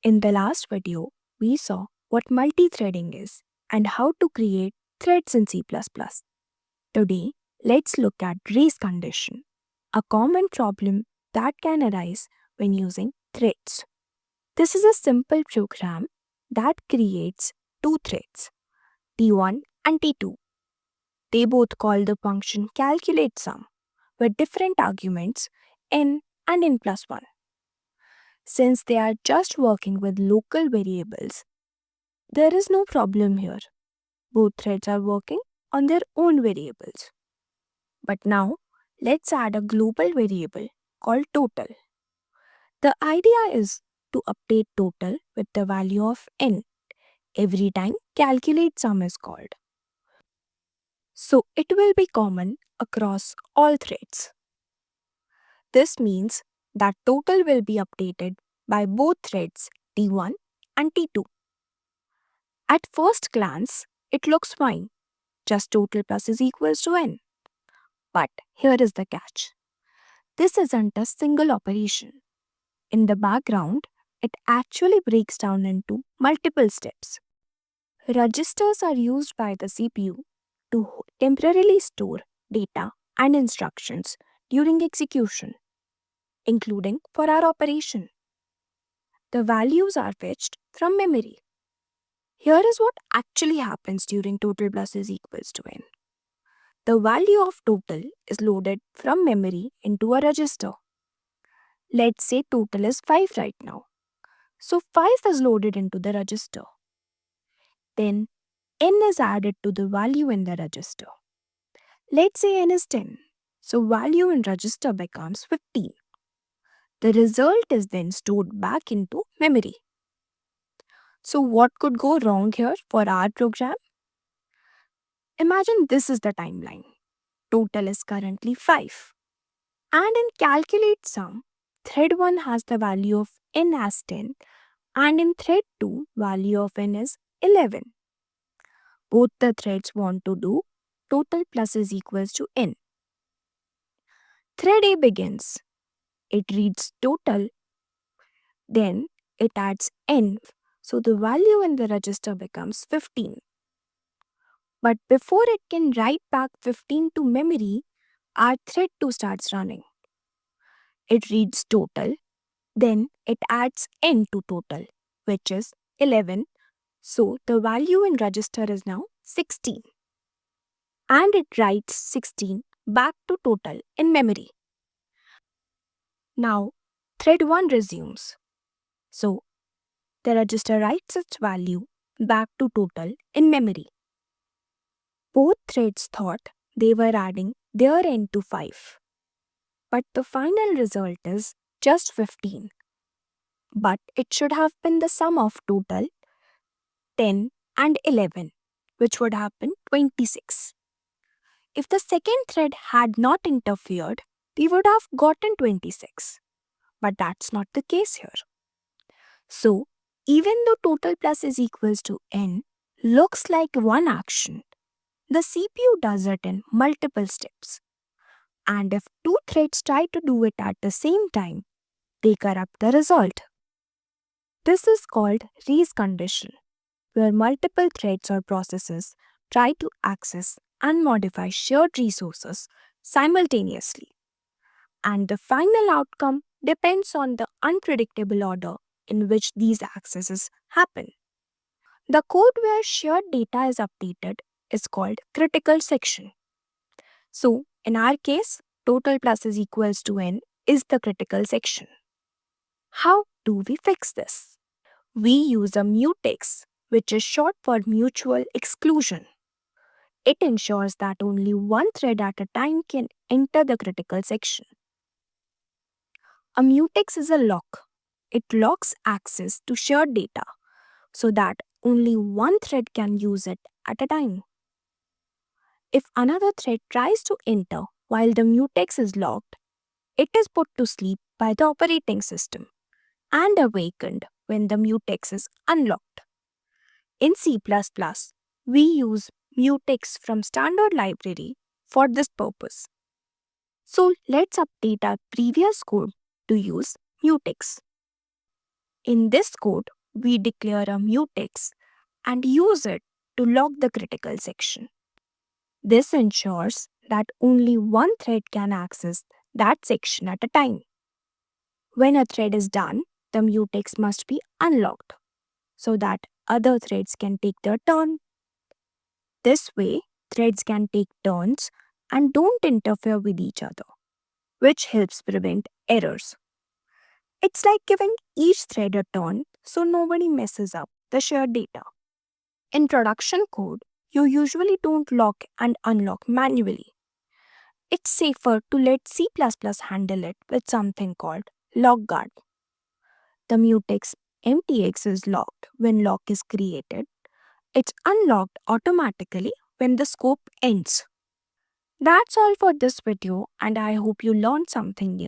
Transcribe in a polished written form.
In the last video, we saw what multi-threading is and how to create threads in C++. Today, let's look at race condition, a common problem that can arise when using threads. This is a simple program that creates two threads, T1 and T2. They both call the function calculateSum with different arguments n and n plus 1. Since they are just working with local variables, there is no problem here. Both threads are working on their own variables. But now, let's add a global variable called total. The idea is to update total with the value of n every time calculateSum is called. So it will be common across all threads. This means that total will be updated by both threads T1 and T2. At first glance, it looks fine, just total plus is equals to n. But here is the catch. This isn't a single operation. In the background, it actually breaks down into multiple steps. Registers are used by the CPU to temporarily store data and instructions during execution, including for our operation. The values are fetched from memory. Here is what actually happens during total plus is equals to n. The value of total is loaded from memory into a register. Let's say total is 5 right now. So 5 is loaded into the register. Then n is added to the value in the register. Let's say n is 10. So value in register becomes 15. The result is then stored back into memory. So what could go wrong here for our program? Imagine this is the timeline. Total is currently 5. And in calculateSum, thread 1 has the value of n as 10 and in thread 2, value of n is 11. Both the threads want to do total plus is equals to n. Thread A begins. It reads total, then it adds n, so the value in the register becomes 15. But before it can write back 15 to memory, our thread 2 starts running. It reads total, then it adds n to total, which is 11. So the value in register is now 16. And it writes 16 back to total in memory. Now, thread 1 resumes. So the register writes its value back to total in memory. Both threads thought they were adding their n to 5. But the final result is just 15. But it should have been the sum of total 10 and 11, which would have been 26. If the second thread had not interfered, we would have gotten 26. But that's not the case here. So, even though total plus is equals to n looks like one action, the CPU does it in multiple steps. And if two threads try to do it at the same time, they corrupt the result. This is called race condition, where multiple threads or processes try to access and modify shared resources simultaneously. And the final outcome depends on the unpredictable order in which these accesses happen. The code where shared data is updated is called critical section. So, in our case, total plus is equals to n is the critical section. How do we fix this? We use a mutex, which is short for mutual exclusion. It ensures that only one thread at a time can enter the critical section. A mutex is a lock. It locks access to shared data so that only one thread can use it at a time. If another thread tries to enter while the mutex is locked, it is put to sleep by the operating system and awakened when the mutex is unlocked. In C++, we use mutex from standard library for this purpose. So let's update our previous code to use mutex. In this code, we declare a mutex and use it to lock the critical section. This ensures that only one thread can access that section at a time. When a thread is done, the mutex must be unlocked so that other threads can take their turn. This way, threads can take turns and don't interfere with each other, which helps prevent errors. It's like giving each thread a turn so nobody messes up the shared data. In production code, you usually don't lock and unlock manually. It's safer to let C++ handle it with something called lockguard. The mutex MTX is locked when lock is created. It's unlocked automatically when the scope ends. That's all for this video, and I hope you learned something new.